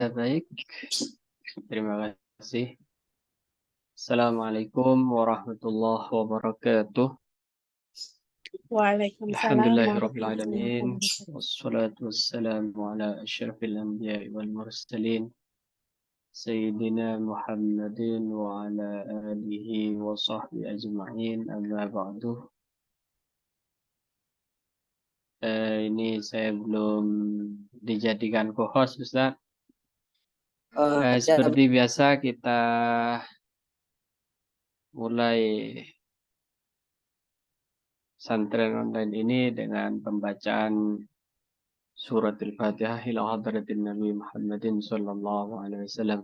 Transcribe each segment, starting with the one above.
Baik, terima kasih. Assalamualaikum warahmatullahi wabarakatuh. Waalaikumsalam warahmatullahi Alhamdulillahirrabbilalamin. wabarakatuh. Wassalatu wassalamu ala asyrafil anbiya'i wal mursalin. Sayyidina Muhammadin wa ala alihi wa sahbihi ajma'in. Amma ba'du. Ini saya belum dijadikan co-host, Ustaz. Seperti biasa kita mulai santren online ini dengan pembacaan surat Al-Fatihah ila hadratin Nabi Muhammadin sallallahu alaihi wasallam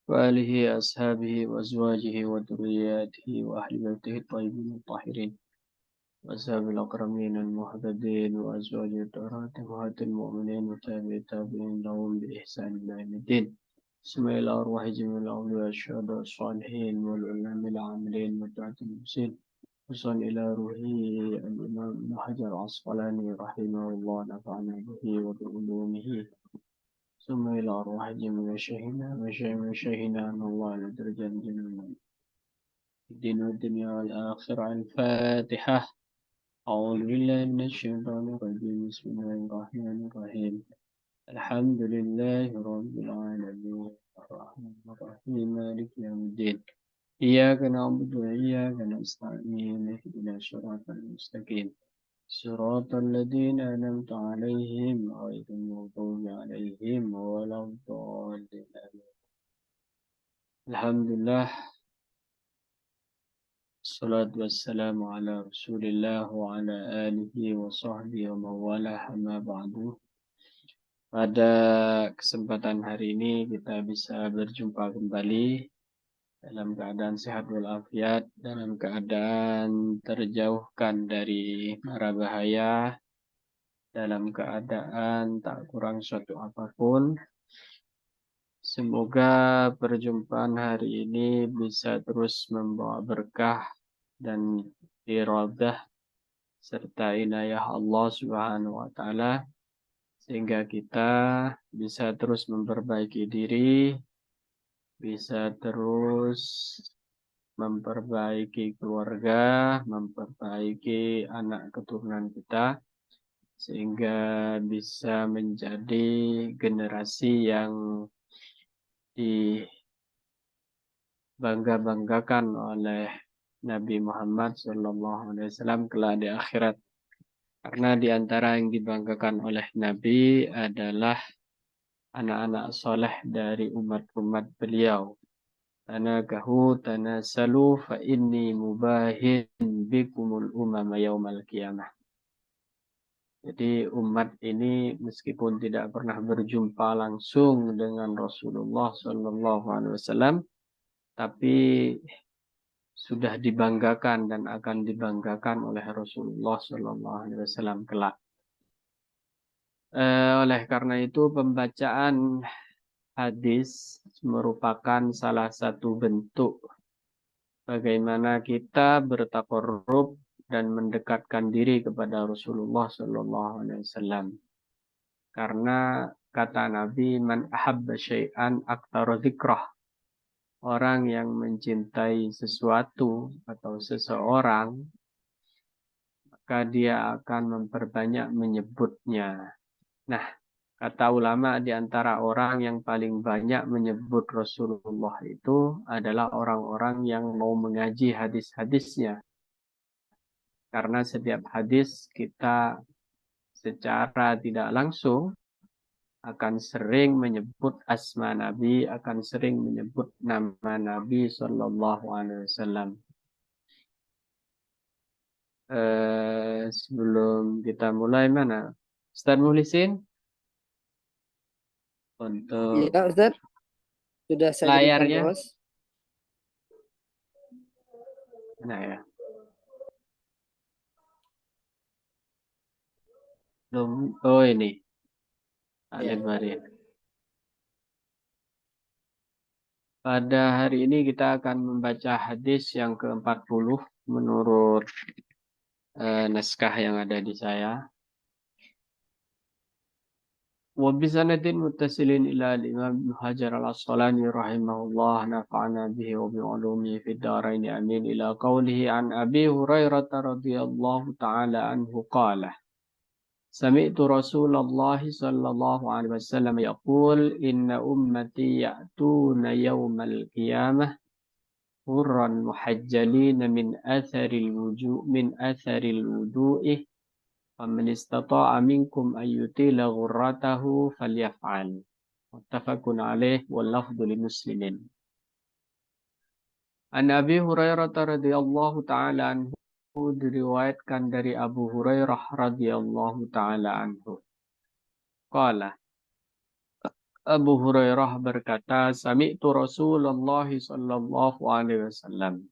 wa alihi ashabihi wa azwajihi wa dhurriyyatihi wa ahli baitihi thayyibin mutahhirin wa ashabil akramin al-muhtadin wa azwajihi at-tahiratin wa hatil mu'minin wa tabi'in lahum bi ihsan ila yaumiddin. Bismillah ar-Rahim al-awliya asyhadu as-salihin wal ulama al-amilin wa ta'atul muslim. وصل إلى روحه الإمام ابن حجر العسقلاني رحمه الله نفعنا به وبعلومه ثم إلى أرواح جميع مشايخنا أن الله لدرجة جميعا الدين والدنيا والآخرة. الفاتحة. أعوذ بالله من الشيطان الرجيم. بسم الله الرحمن الرحيم. الحمد لله رب العالمين الرحمن الرحيم مالك يوم الدين. إياك نعبد وإياك نستعين اهدنا الصراط المستقيم صراط الذين أنعمت عليهم غير المغضوب عليهم ولا الضالين. Alhamdulillah, salatu wassalamu ala rasulillah wa ala alihi wa sahbihi wa mawalah amma ba'du. Pada kesempatan hari ini kita bisa berjumpa kembali dalam keadaan sehat walafiat, dalam keadaan terjauhkan dari mara bahaya, dalam keadaan tak kurang suatu apapun. Semoga perjumpaan hari ini bisa terus membawa berkah dan iradah serta inayah Allah Subhanahu wa taala sehingga kita bisa terus memperbaiki diri, bisa terus memperbaiki keluarga, memperbaiki anak keturunan kita sehingga bisa menjadi generasi yang dibangga-banggakan oleh Nabi Muhammad SAW kelak di akhirat. Karena di antara yang dibanggakan oleh Nabi adalah anak-anak soleh dari umat-umat beliau. Tanakahu tanasalu fa inni mubahin bikumul umama yaumal qiyamah. Jadi umat ini meskipun tidak pernah berjumpa langsung dengan Rasulullah SAW, tapi sudah dibanggakan dan akan dibanggakan oleh Rasulullah SAW kelak. Oleh karena itu pembacaan hadis merupakan salah satu bentuk bagaimana kita bertaqarrub dan mendekatkan diri kepada Rasulullah SAW. Karena kata Nabi, man ahabba syai'an aktsara dzikrah. Orang yang mencintai sesuatu atau seseorang, maka dia akan memperbanyak menyebutnya. Nah, kata ulama di antara orang yang paling banyak menyebut Rasulullah itu adalah orang-orang yang mau mengaji hadis-hadisnya. Karena setiap hadis kita secara tidak langsung akan sering menyebut asma Nabi, akan sering menyebut nama Nabi Sallallahu Alaihi Wasallam. Sebelum kita mulai mana? Ustaz Muhlisin? Untuk Ya, Ustaz. Sudah saya jadikan layarnya. host. Nah ya. Oh ini. Alif Barin. Pada hari ini kita akan membaca hadis yang ke-40 menurut naskah yang ada di saya. وبسند متصل إلى الإمام ابن حجر العسقلاني رحمه الله نفعنا به وبعلومه في الدارين آمين إلى قوله عن أبي هريرة رضي الله تعالى عنه قال سمعت رسول الله صلى الله عليه وسلم يقول إن أمتي يأتون يوم القيامة غرا محجلين من أثر الوضوء فمن استطاع منكم أن يطيل غرته فليفعل متفق عليه واللفظ لمسلم. An Abi Hurairah radhiyallahu taala anhu, diriwayatkan dari Abu Hurairah radhiyallahu taala anhu. Qala, Abu Hurairah berkata, sami'tu Rasulullah sallallahu alaihi wasallam.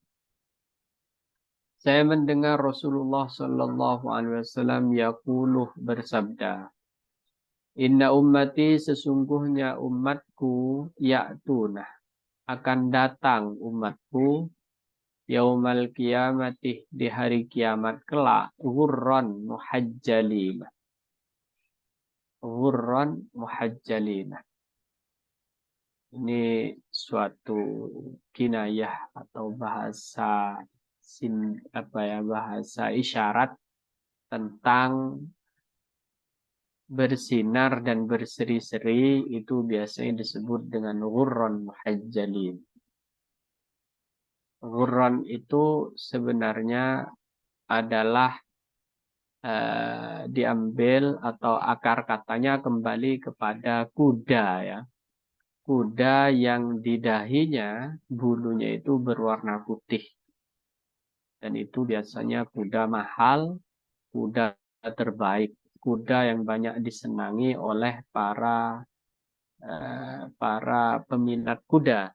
Saya mendengar Rasulullah sallallahu alaihi wasallam yaquluh bersabda, Inna ummati sesungguhnya umatku ya'tuna akan datang umatku yaumal kiamati di hari kiamat kelak ghurran muhajjalina. Ghurran muhajjalina. Ini suatu kinayah atau bahasa bahasa isyarat tentang bersinar dan berseri-seri, itu biasanya disebut dengan ghurran muhajjalin. Ghurran itu sebenarnya adalah diambil atau akar katanya kembali kepada kuda ya. Kuda yang di dahinya bulunya itu berwarna putih. Dan itu biasanya kuda mahal, kuda terbaik, kuda yang banyak disenangi oleh para peminat kuda.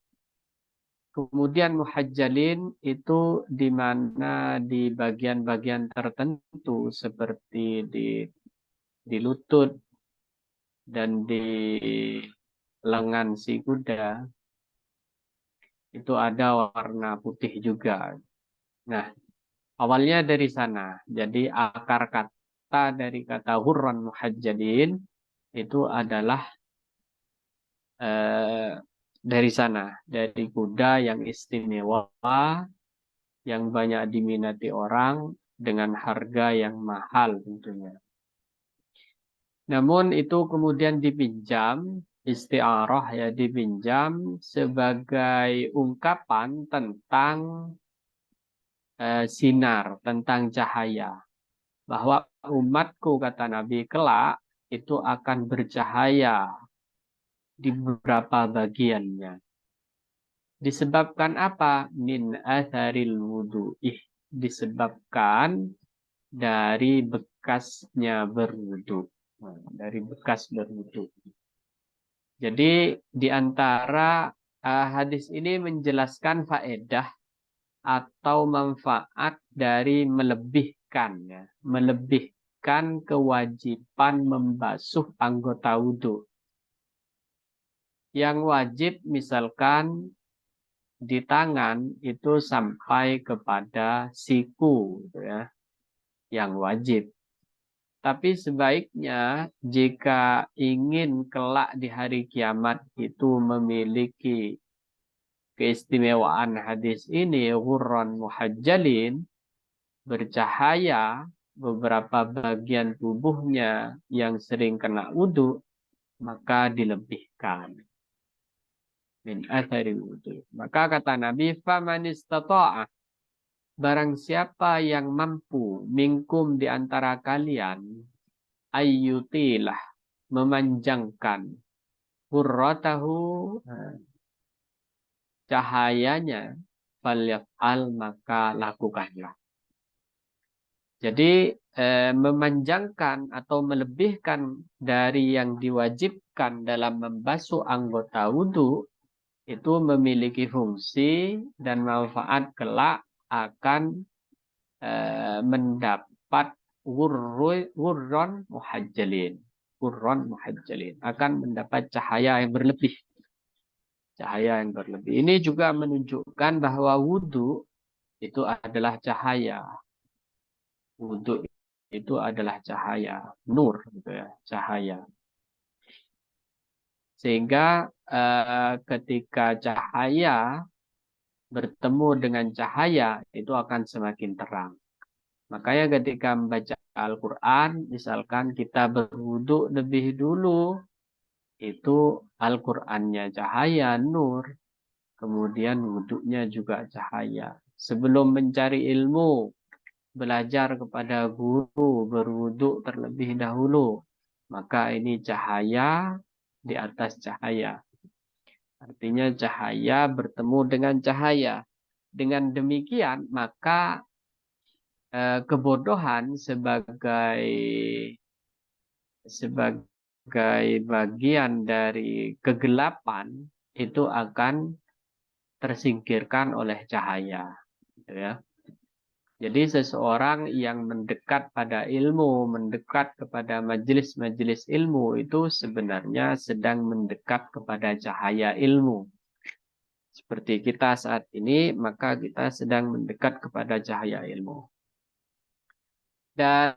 Kemudian muhajjalin itu di mana di bagian-bagian tertentu seperti di lutut dan di lengan si kuda itu ada warna putih juga. Nah, awalnya dari sana. Jadi akar kata dari kata ghurran muhajjalin itu adalah dari sana, dari kuda yang istimewa, yang banyak diminati orang dengan harga yang mahal tentunya. Namun itu kemudian dipinjam, isti'arah ya, dipinjam sebagai ungkapan tentang sinar, tentang cahaya. Bahwa umatku, kata Nabi, kelak itu akan bercahaya di beberapa bagiannya. Disebabkan apa? Min atharil wudu'ih. Disebabkan dari bekasnya berwudu. Dari bekas berwudu. Jadi di antara hadis ini menjelaskan faedah atau manfaat dari melebihkan ya. Melebihkan kewajiban membasuh anggota wudu. Yang wajib misalkan di tangan itu sampai kepada siku gitu ya, yang wajib. Tapi sebaiknya jika ingin kelak di hari kiamat itu memiliki keistimewaan hadis ini, ghurran muhajjalin, bercahaya beberapa bagian tubuhnya yang sering kena wudu, maka dilebihkan. Min athari wudu. Maka kata Nabi, faman istata'a, barang siapa yang mampu minkum di antara kalian ayyutilah, memanjangkan hurratahu, cahayanya, falyaf'al, maka lakukanlah. Jadi memanjangkan atau melebihkan dari yang diwajibkan dalam membasuh anggota wudu itu memiliki fungsi dan manfaat kelak akan mendapat ghurran muhajjalin. Ghurran muhajjalin akan mendapat cahaya yang berlebih. Cahaya yang berlebih. Ini juga menunjukkan bahwa wudu itu adalah cahaya. Wudu itu adalah cahaya, nur gitu ya, cahaya. Sehingga ketika cahaya bertemu dengan cahaya itu akan semakin terang. Makanya ketika membaca Al-Quran, misalkan kita berwudu lebih dulu, itu Al-Qurannya cahaya, nur. Kemudian wudunya juga cahaya. Sebelum mencari ilmu, belajar kepada guru, berwudu terlebih dahulu. Maka ini cahaya di atas cahaya. Artinya cahaya bertemu dengan cahaya. Dengan demikian, maka kebodohan sebagai bagian dari kegelapan itu akan tersingkirkan oleh cahaya, gitu ya. Jadi seseorang yang mendekat pada ilmu, mendekat kepada majelis-majelis ilmu itu sebenarnya sedang mendekat kepada cahaya ilmu. Seperti kita saat ini, maka kita sedang mendekat kepada cahaya ilmu. Dan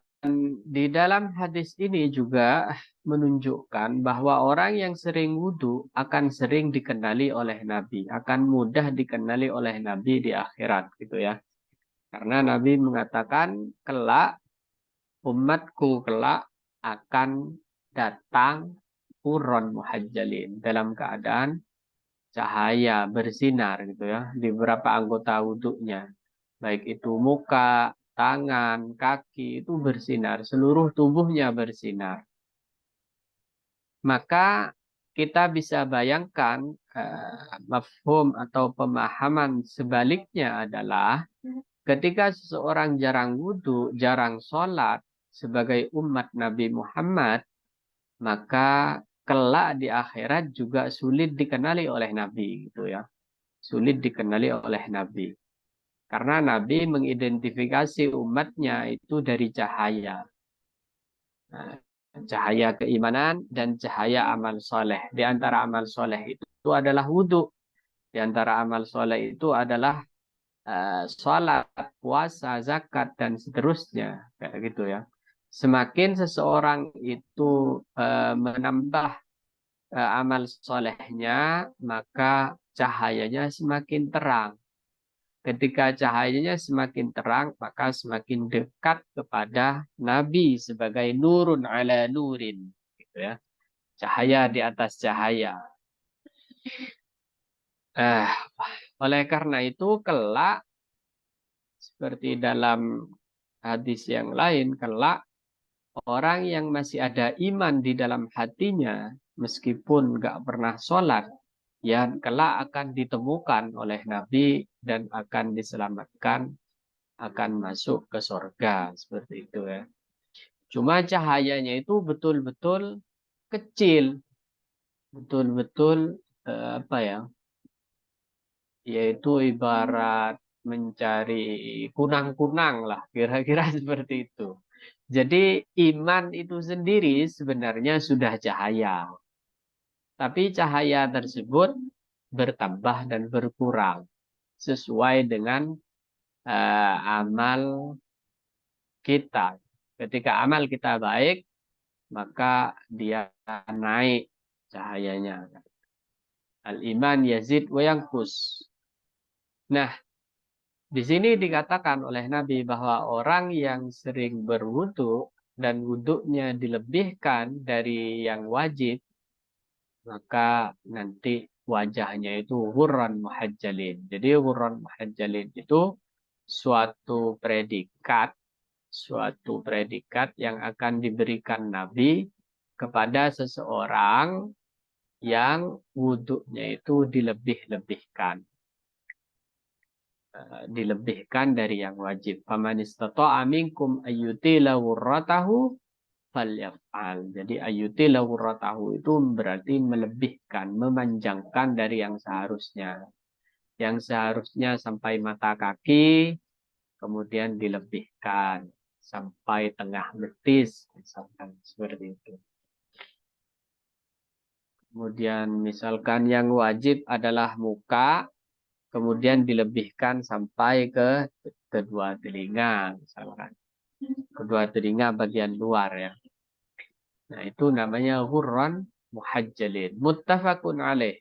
di dalam hadis ini juga menunjukkan bahwa orang yang sering wudhu akan sering dikenali oleh Nabi, akan mudah dikenali oleh Nabi di akhirat, gitu ya. Karena Nabi mengatakan kelak umatku kelak akan datang huron muhajjalin dalam keadaan cahaya bersinar, gitu ya, di beberapa anggota wudhunya, baik itu muka, tangan, kaki itu bersinar, seluruh tubuhnya bersinar. Maka kita bisa bayangkan mafhum atau pemahaman sebaliknya adalah ketika seseorang jarang wudhu, jarang sholat sebagai umat Nabi Muhammad, maka kelak di akhirat juga sulit dikenali oleh Nabi, gitu ya. Sulit dikenali oleh Nabi. Karena Nabi mengidentifikasi umatnya itu dari cahaya. Nah, cahaya keimanan dan cahaya amal soleh. Di antara amal soleh itu adalah wudhu. Di antara amal soleh itu adalah sholat, puasa, zakat, dan seterusnya. Kayak gitu ya. Semakin seseorang itu menambah amal solehnya, maka cahayanya semakin terang. Ketika cahayanya semakin terang, maka semakin dekat kepada Nabi sebagai nurun ala nurin, gitu ya. Cahaya di atas cahaya. Eh, oleh karena itu kelak seperti dalam hadis yang lain, kelak orang yang masih ada iman di dalam hatinya, meskipun nggak pernah sholat, ya kelak akan ditemukan oleh Nabi dan akan diselamatkan, akan masuk ke surga, seperti itu ya. Cuma cahayanya itu betul-betul kecil, betul-betul apa ya? Yaitu ibarat mencari kunang-kunang lah, kira-kira seperti itu. Jadi iman itu sendiri sebenarnya sudah cahaya. Tapi cahaya tersebut bertambah dan berkurang sesuai dengan amal kita. Ketika amal kita baik, maka dia naik cahayanya. Al-iman yazid wa yanqus. Nah, di sini dikatakan oleh Nabi bahwa orang yang sering berwudu dan wuduknya dilebihkan dari yang wajib, maka nanti wajahnya itu hurran muhajjalin. Jadi hurran muhajjalin itu suatu predikat yang akan diberikan Nabi kepada seseorang yang wuduknya itu dilebihkan dari yang wajib. Faman istata'a minkum ayyutila wurratahu falyaf'al. Jadi ayyutila wurratahu itu berarti melebihkan, memanjangkan dari yang seharusnya. Yang seharusnya sampai mata kaki, kemudian dilebihkan sampai tengah betis, misalkan seperti itu. Kemudian misalkan yang wajib adalah muka, kemudian dilebihkan sampai ke kedua telinga, misalkan. Kedua telinga bagian luar ya. Nah itu namanya hurran muhajjalin. Muttafaqun alaih.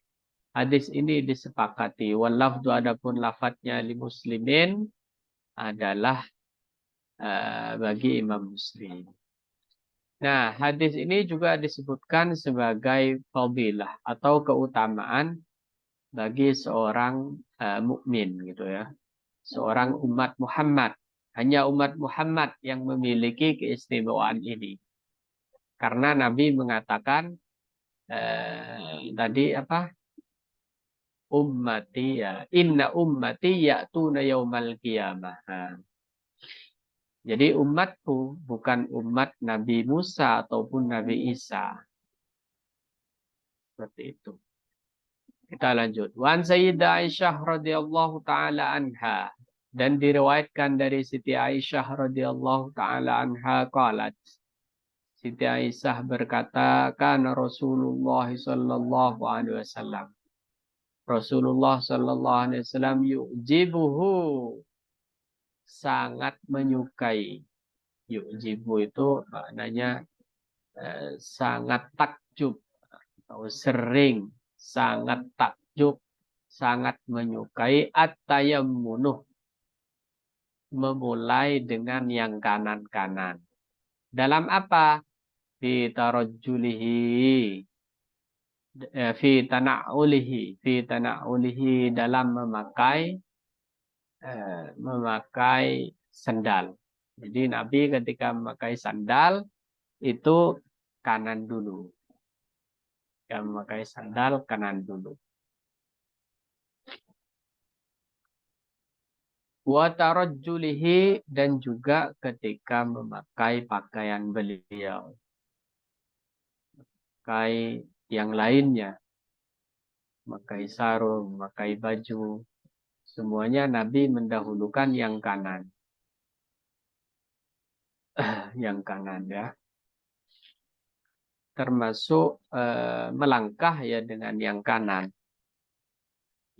Hadis ini disepakati. Wal lafdu adapun lafadznya li muslimin adalah bagi Imam Muslim. Nah, hadis ini juga disebutkan sebagai fadilah atau keutamaan bagi seorang mukmin gitu ya. Seorang umat Muhammad. Hanya umat Muhammad yang memiliki keistimewaan ini. Karena Nabi mengatakan tadi apa? Ummati ya. Inna ummati ya'tuna yaumal qiyamah. Nah, jadi umatku bukan umat Nabi Musa ataupun Nabi Isa. Seperti itu. Kita lanjut. Wan Sayyidah Aisyah radhiyallahu taala anha, dan diriwayatkan dari Siti Aisyah radhiyallahu taala anha qalat. Siti Aisyah berkata, kana Rasulullah sallallahu alaihi wasallam. Rasulullah sallallahu alaihi wasallam yu'jibuhu, sangat menyukai. Yu'jibu itu maknanya sangat takjub atau sering, sangat takjub, sangat menyukai at-tayammunuh, memulai dengan yang kanan-kanan. Dalam apa? Fi tarajjulihi, fi tana'ulihi, dalam memakai sandal. Jadi Nabi ketika memakai sandal itu kanan dulu. Yang memakai sandal kanan dulu. Wa tarajjulihi, dan juga ketika memakai pakaian beliau. Memakai yang lainnya. Memakai sarung, memakai baju. Semuanya Nabi mendahulukan yang kanan. Yang kanan ya. Termasuk melangkah ya dengan yang kanan.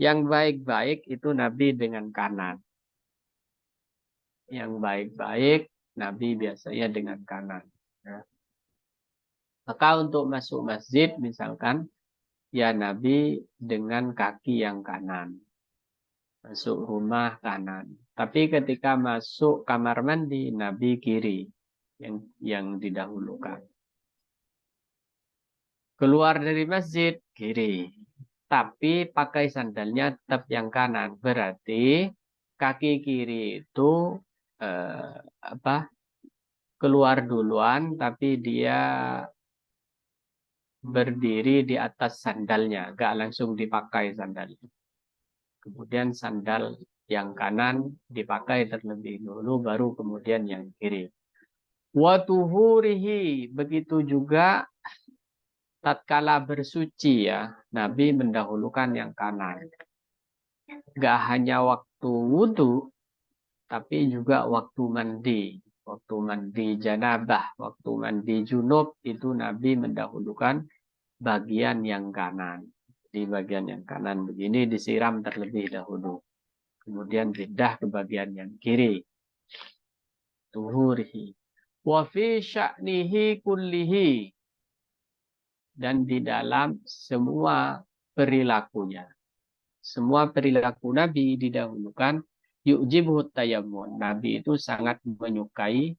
Yang baik-baik itu Nabi dengan kanan. Yang baik-baik Nabi biasanya dengan kanan. Ya. Maka untuk masuk masjid misalkan, ya Nabi dengan kaki yang kanan. Masuk rumah kanan. Tapi ketika masuk kamar mandi, Nabi kiri yang didahulukan. Keluar dari masjid, kiri. Tapi pakai sandalnya tetap yang kanan. Berarti kaki kiri itu keluar duluan, tapi dia berdiri di atas sandalnya, gak langsung dipakai sandalnya. Kemudian sandal yang kanan dipakai terlebih dulu, baru kemudian yang kiri. Wa tuhurihi, begitu juga tatkala bersuci ya, Nabi mendahulukan yang kanan. Gak hanya waktu wudhu, tapi juga waktu mandi. Waktu mandi janabah, waktu mandi junub, itu Nabi mendahulukan bagian yang kanan. Di bagian yang kanan begini disiram terlebih dahulu. Kemudian pindah ke bagian yang kiri. Tuhurihi. Wa fi sya'nihi kullihi. Dan di dalam semua perilakunya. Semua perilaku Nabi didahulukan. Yu'jibuhu tayammun. Nabi itu sangat menyukai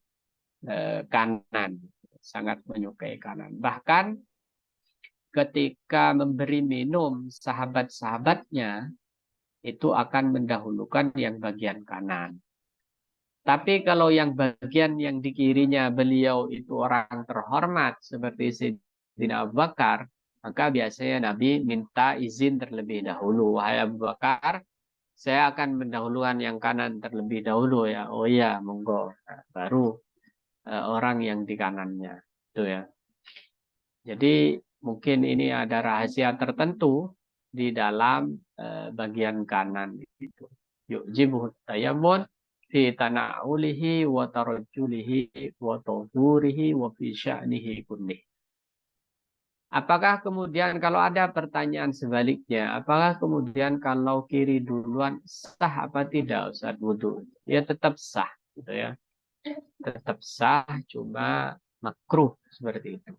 kanan. Sangat menyukai kanan. Bahkan ketika memberi minum sahabat-sahabatnya, itu akan mendahulukan yang bagian kanan. Tapi kalau yang bagian yang di kirinya beliau itu orang terhormat seperti Sayyidina Abu Bakar, maka biasanya Nabi minta izin terlebih dahulu. Wahai Abu Bakar, saya akan mendahulukan yang kanan terlebih dahulu ya. Oh iya, monggo. Nah, baru orang yang di kanannya. Itu ya. Jadi mungkin ini ada rahasia tertentu di dalam bagian kanan itu. Yu'jibuhu tayammun fi tana'ulihi wa tarajjulihi wa tuhurihi wa fi sya'nihi kullih. Apakah kemudian kalau ada pertanyaan sebaliknya, apakah kemudian kalau kiri duluan sah apa tidak Ustaz wudhu? Ya tetap sah gitu ya. Tetap sah, cuma makruh seperti itu.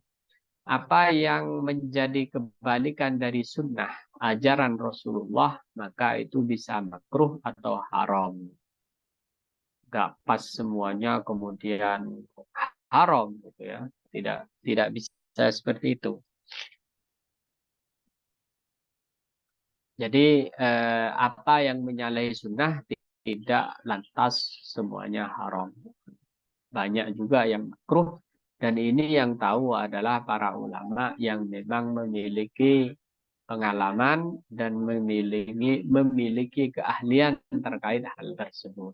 apa yang menjadi kebalikan dari sunnah ajaran Rasulullah, maka itu bisa makruh atau haram. Gak pas semuanya kemudian haram gitu ya. Tidak bisa seperti itu. Jadi apa yang menyalahi sunnah tidak lantas semuanya haram. Banyak juga yang makruh, dan ini yang tahu adalah para ulama yang memang memiliki pengalaman dan memiliki keahlian terkait hal tersebut.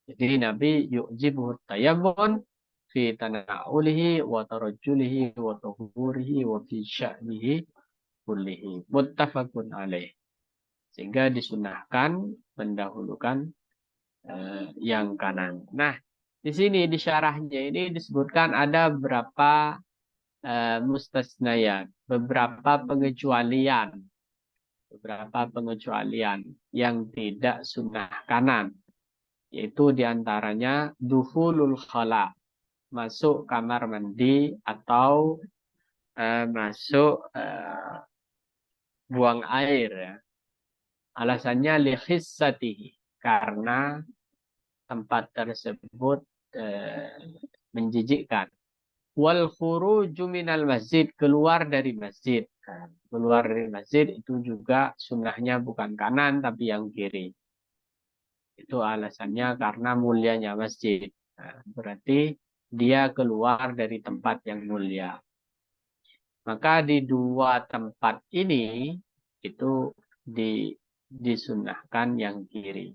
Jadi Nabi yu'jibuhu tayammum fi tana'ulihi wa tarajjulihi wa tuhurihi wa fi sya'nihi kullihi. Muttafaqun alaih. Sehingga disunahkan mendahulukan yang kanan. Nah, di sini di syarahnya ini disebutkan ada beberapa mustasnayat, beberapa pengecualian yang tidak sunnah kanan, yaitu diantaranya dukhulul khala, masuk kamar mandi atau masuk buang air ya. Alasannya li khissatihi, karena tempat tersebut menjijikkan. Wal khuruju minal masjid, keluar dari masjid. Keluar dari masjid itu juga sunnahnya bukan kanan tapi yang kiri. Itu alasannya karena mulianya masjid. Nah, berarti dia keluar dari tempat yang mulia. Maka di dua tempat ini itu disunahkan yang kiri.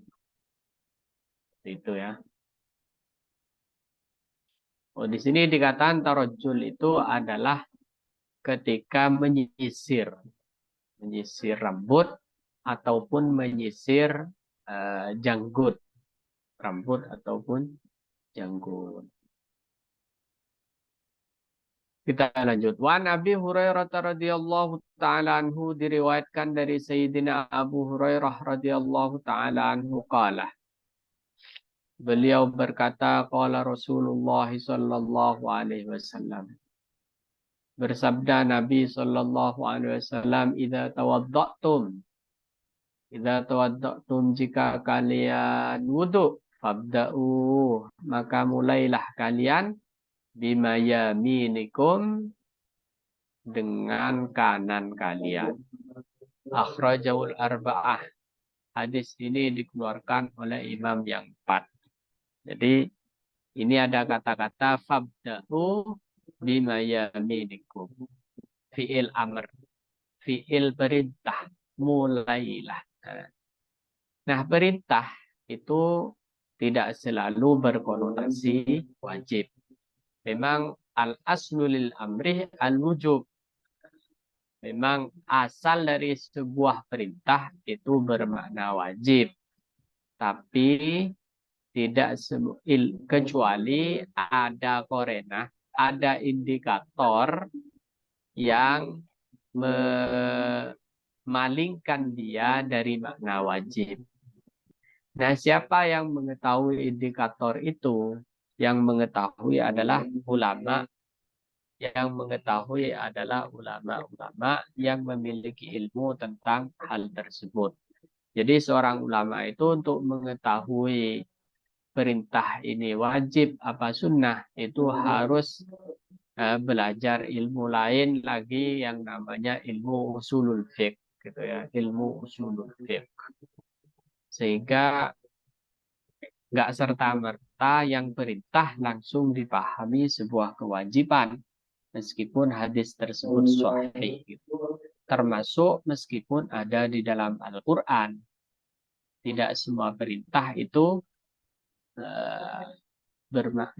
Itu ya. Oh, di sini dikatakan tarojul itu adalah ketika menyisir rambut ataupun menyisir janggut, rambut ataupun janggut. Kita lanjut. Wan Abi Hurairah radhiyallahu taala anhu, diriwayatkan dari Sayyidina Abu Hurairah radhiyallahu taala anhu qala. Beliau berkata, qala Rasulullah sallallahu alaihi wasallam. Bersabda Nabi sallallahu alaihi wasallam, idza tawadda'tum, jika kalian wudu, fabda'u, maka mulailah kalian bima yaminikum, dengan kanan kalian. Akhrajahul arba'ah. Hadis ini dikeluarkan oleh imam yang 4. Jadi ini ada kata-kata fabda'u bima yaminikum. Fi'il amr. Fi'il perintah. Mulailah. Nah, perintah itu tidak selalu berkonotasi wajib. Memang al-aslu lil amri al-wujub. Memang asal dari sebuah perintah itu bermakna wajib. Tapi tidak kecuali ada korena, ada indikator yang memalingkan dia dari makna wajib. Nah, siapa yang mengetahui indikator itu? Yang mengetahui adalah ulama. Yang mengetahui adalah ulama-ulama yang memiliki ilmu tentang hal tersebut. Jadi seorang ulama itu untuk mengetahui perintah ini wajib apa sunnah, itu harus belajar ilmu lain lagi yang namanya ilmu usulul fiqh gitu ya, ilmu usulul fiqh. Sehingga nggak serta-merta yang perintah langsung dipahami sebuah kewajiban. Meskipun hadis tersebut sahih, termasuk meskipun ada di dalam Al-Quran. Tidak semua perintah itu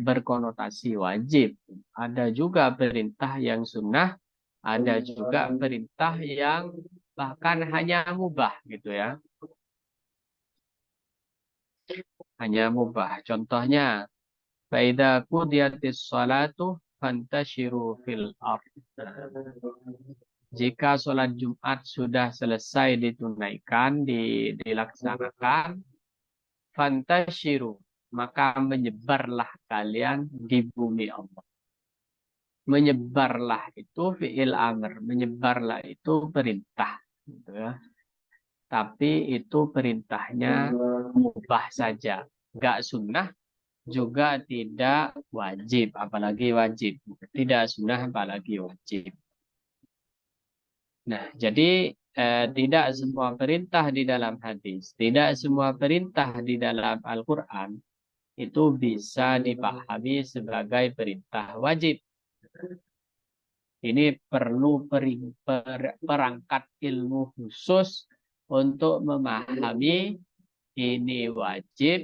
berkonotasi wajib. Ada juga perintah yang sunnah, ada juga perintah yang bahkan hanya mubah gitu ya. Hanya mubah. Contohnya, faida qudiyatis salatu fantashiru fil ard. Jika sholat Jumat sudah selesai ditunaikan, dilaksanakan, fantashiru, maka menyebarlah kalian di bumi Allah. menyebarlah itu fi'il amr, menyebarlah itu perintah, gitu ya. Tapi itu perintahnya mubah saja, nggak sunnah, juga tidak wajib, apalagi wajib. Tidak sunnah, apalagi wajib. Nah, jadi tidak semua perintah di dalam hadis, tidak semua perintah di dalam Al-Quran itu bisa dipahami sebagai perintah wajib. Ini perlu perangkat ilmu khusus untuk memahami ini wajib,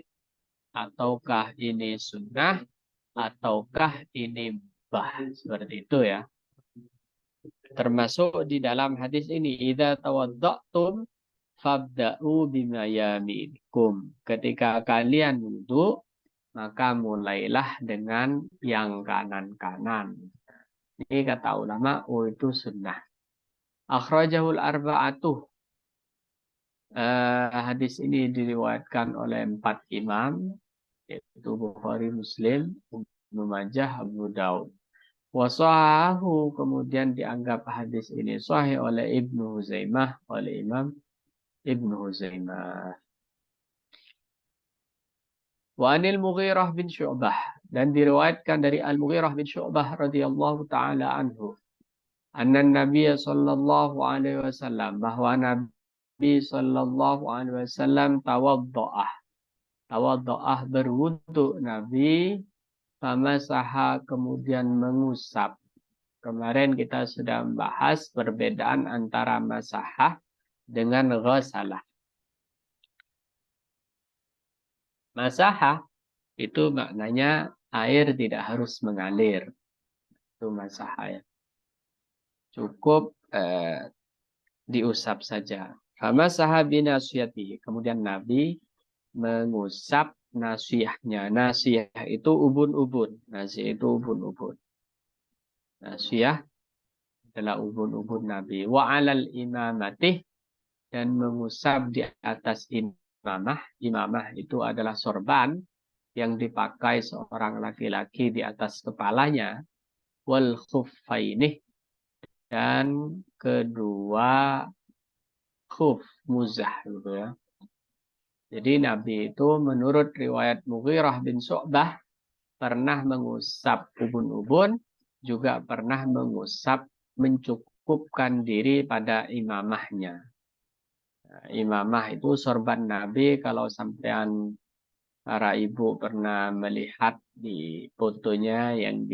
ataukah ini sunnah, ataukah ini mubah. Seperti itu ya. Termasuk di dalam hadis ini, idza tawadda'tum fabda'u bimayaminikum. Ketika kalian wudhu, maka mulailah dengan yang kanan-kanan. Ini kata ulama, oh itu sunnah. Akhrajahul arba'atuh. Hadis ini diriwayatkan oleh 4 imam, yaitu Bukhari, Muslim, Ibnu Majah, Abu Daud. Wasahahu, kemudian dianggap hadis ini sahih oleh Ibnu Huzaimah, oleh Imam Ibnu Huzaimah. Wa anil Mughirah bin Syu'bah, dan diriwayatkan dari Al-Mughirah bin Syu'bah radhiyallahu taala anhu, anna Nabi sallallahu alaihi wasallam, bahwa Nabi sallallahu alaihi wasallam tawaddoah berwudu Nabi, famasaha, kemudian mengusap. Kemarin kita sudah membahas perbedaan antara masahah dengan ghasalah. Masahah itu maknanya air tidak harus mengalir. Itu masahah ya. Cukup diusap saja. Famasaha binasiyatihi. Kemudian Nabi mengusap nasiyahnya. Nasiyah itu ubun-ubun. Nasiyah itu ubun-ubun. Nasiyah adalah ubun-ubun Nabi. Wa alal imamatih, dan mengusap di atas imamah. Imamah itu adalah sorban yang dipakai seorang laki-laki di atas kepalanya. Wal khuffaini, dan kedua khuf, muzah gitu ya. Jadi Nabi itu menurut riwayat Mughirah bin Syu'bah pernah mengusap ubun-ubun, juga pernah mengusap, mencukupkan diri pada imamahnya. Nah, imamah itu sorban Nabi. Kalau sampean para ibu pernah melihat di fotonya yang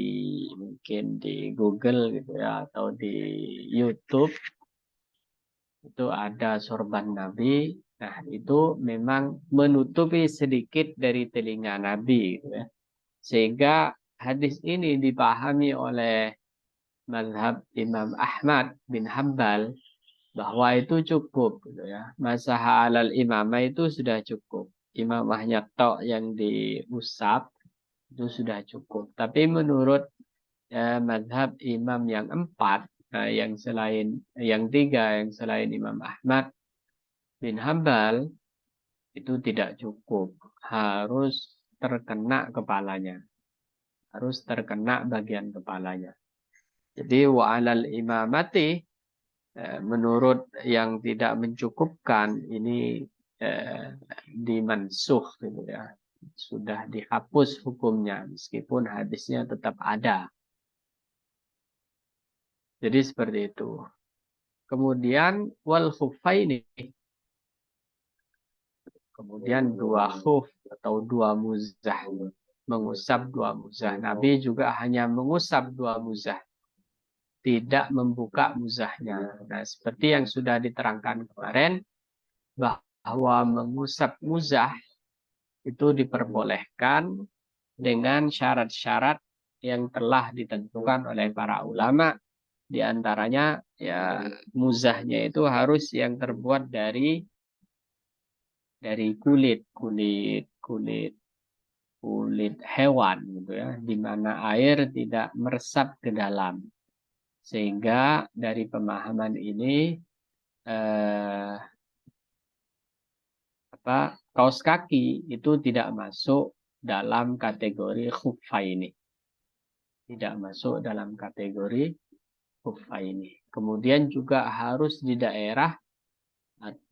mungkin di Google gitu ya, atau di YouTube, itu ada sorban Nabi. Nah, itu memang menutupi sedikit dari telinga Nabi gitu ya. Sehingga hadis ini dipahami oleh mazhab Imam Ahmad bin Hambal bahwa itu cukup gitu ya. Masaha alal imamah itu sudah cukup. Imamahnya tok yang diusap itu sudah cukup. Tapi menurut mazhab imam yang 4, yang tiga yang selain Imam Ahmad bin Hambal, itu tidak cukup. Harus terkena kepalanya. Harus terkena bagian kepalanya. Jadi wa'alal imamati, menurut yang tidak mencukupkan, ini dimansuh gitu ya. Sudah dihapus hukumnya, meskipun hadisnya tetap ada. Jadi seperti itu. Kemudian wal khuffaini, kemudian dua khuf atau dua muzah, mengusap dua muzah. Nabi juga hanya mengusap dua muzah, tidak membuka muzahnya. Nah, seperti yang sudah diterangkan kemarin, bahwa mengusap muzah itu diperbolehkan dengan syarat-syarat yang telah ditentukan oleh para ulama. Di antaranya ya, muzahnya itu harus yang terbuat dari kulit hewan gitu ya, di mana air tidak meresap ke dalam. Sehingga dari pemahaman ini kaos kaki itu tidak masuk dalam kategori khuffaini. tidak masuk dalam kategori khuffaini. Kemudian juga harus di daerah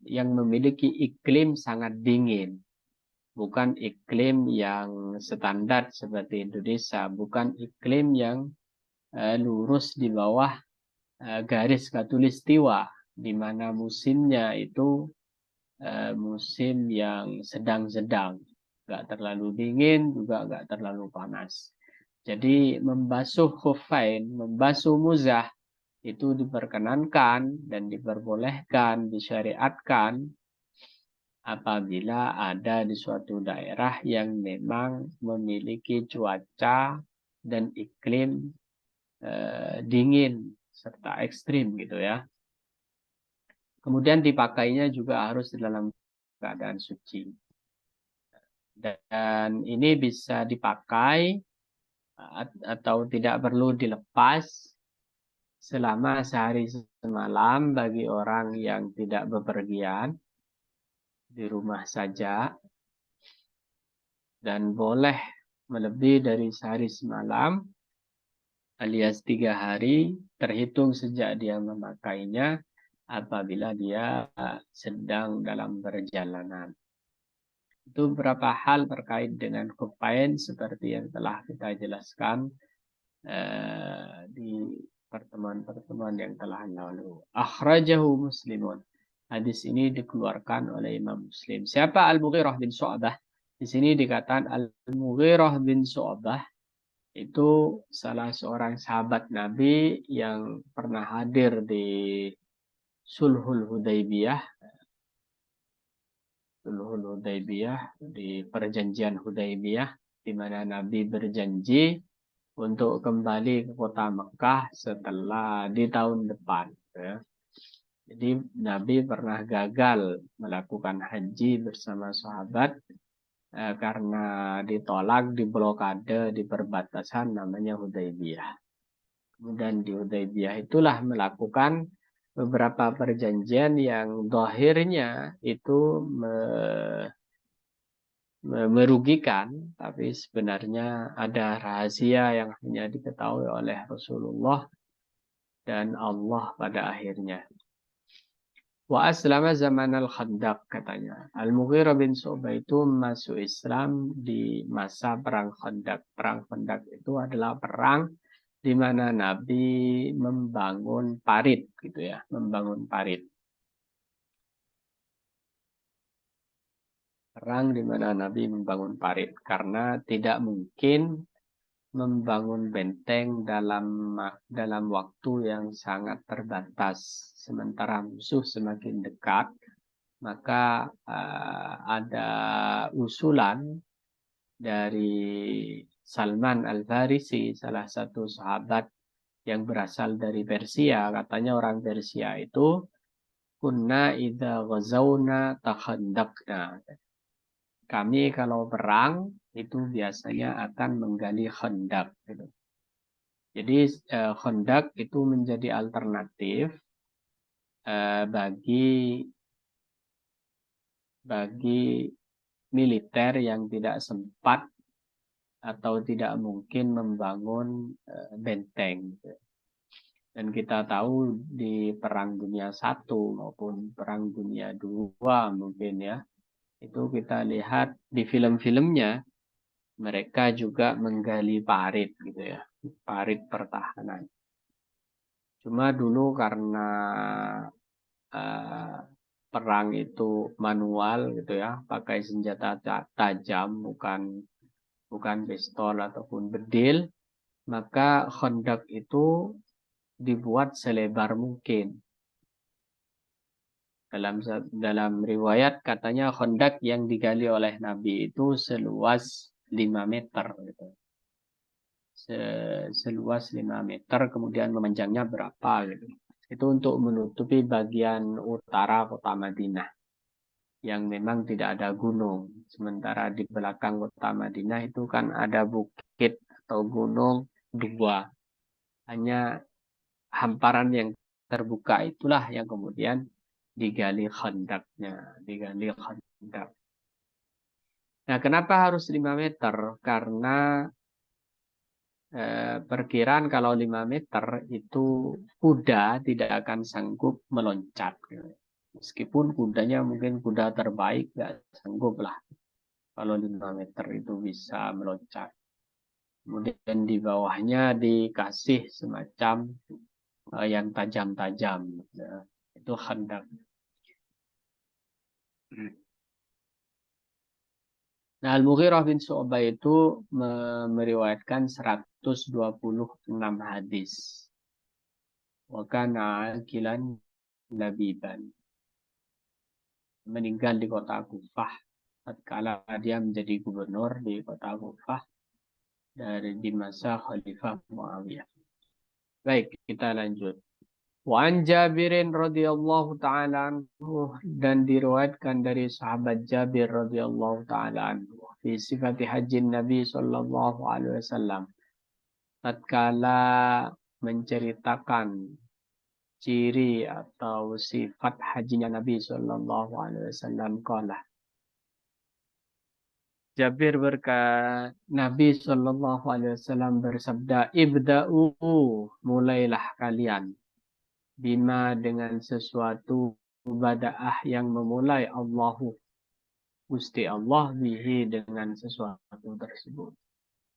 yang memiliki iklim sangat dingin. Bukan iklim yang standar seperti Indonesia. Bukan iklim yang lurus di bawah garis khatulistiwa, di mana musimnya itu musim yang sedang-sedang. Nggak terlalu dingin, juga nggak terlalu panas. Jadi membasuh khuffain, membasuh muzah, itu diperkenankan dan diperbolehkan, disyariatkan apabila ada di suatu daerah yang memang memiliki cuaca dan iklim dingin serta ekstrim gitu ya. Kemudian dipakainya juga harus dalam keadaan suci. Dan ini bisa dipakai atau tidak perlu dilepas selama sehari semalam bagi orang yang tidak bepergian, di rumah saja, dan boleh melebihi dari sehari semalam alias 3 hari terhitung sejak dia memakainya apabila dia sedang dalam perjalanan. Itu beberapa hal terkait dengan khuffain seperti yang telah kita jelaskan di pertemuan-pertemuan yang telah lalu. Akhrajahu Muslimun. Hadis ini dikeluarkan oleh Imam Muslim. Siapa Al-Mughirah bin Syu'bah? Di sini dikatakan Al-Mughirah bin Syu'bah itu salah seorang sahabat Nabi yang pernah hadir di Sulhul Hudaybiyah. Sulhul Hudaybiyah, di perjanjian Hudaybiyah, di mana Nabi berjanji untuk kembali ke kota Mekah setelah di tahun depan. Ya. Jadi Nabi pernah gagal melakukan haji bersama sahabat karena ditolak, diblokade di perbatasan namanya Hudaybiyah. Kemudian di Hudaybiyah itulah melakukan beberapa perjanjian yang dohirnya itu merugikan, tapi sebenarnya ada rahasia yang hanya diketahui oleh Rasulullah dan Allah pada akhirnya. Wa aslama zaman al-Khandaq katanya. Al-Mughirah bin Syu'bah itu masuk Islam di masa perang Khandaq. Perang Khandaq itu adalah perang di mana Nabi membangun parit gitu ya, membangun parit. Perang di mana Nabi membangun parit karena tidak mungkin membangun benteng dalam waktu yang sangat terbatas. Sementara musuh semakin dekat, maka ada usulan dari Salman Al-Farisi, salah satu sahabat yang berasal dari Persia. Katanya orang Persia itu kunna idza ghazawna takhandaqna. Kami kalau perang itu biasanya akan menggali khandak. Gitu. Jadi khandak itu menjadi alternatif bagi militer yang tidak sempat atau tidak mungkin membangun benteng. Dan kita tahu di Perang Dunia I maupun Perang Dunia II mungkin ya, itu kita lihat di film-filmnya mereka juga menggali parit gitu ya, parit pertahanan. Cuma dulu karena perang itu manual gitu ya, pakai senjata tajam bukan pistol ataupun bedil, maka khandak itu dibuat selebar mungkin. Dalam riwayat katanya khandak yang digali oleh Nabi itu seluas 5 meter gitu. Seluas 5 meter, kemudian memanjangnya berapa gitu. Itu untuk menutupi bagian utara kota Madinah yang memang tidak ada gunung. Sementara di belakang kota Madinah itu kan ada bukit atau gunung dua. Hanya hamparan yang terbuka itulah yang kemudian digali khandaknya, digali khandak. Nah, kenapa harus 5 meter? Karena perkiraan kalau 5 meter itu kuda tidak akan sanggup meloncat. Meskipun kudanya mungkin kuda terbaik, nggak sanggup lah kalau 5 meter itu bisa meloncat. Kemudian di bawahnya dikasih semacam yang tajam-tajam. Ya. Itu khandak. Nah, Al-Mughirah bin Syu'bah itu meriwayatkan 126 hadis. Wa kana akilan labiban. Meninggal di kota Kufah. Tatkala dia menjadi gubernur di kota Kufah di masa Khalifah Muawiyah. Baik, kita lanjut. Wa an Jabirin radhiyallahu taala anhu, dan diriwayatkan dari sahabat Jabir radhiyallahu taala anhu fi sifati haji Nabi sallallahu alaihi wasallam, tatkala menceritakan ciri atau sifat hajinya Nabi sallallahu alaihi wasallam, qala Jabir berkata, Nabi sallallahu alaihi wasallam bersabda, ibda'u, mulailah kalian, bima, dengan sesuatu, bada'ah, yang memulai Allahu, Gusti Allah, bihi, dengan sesuatu tersebut.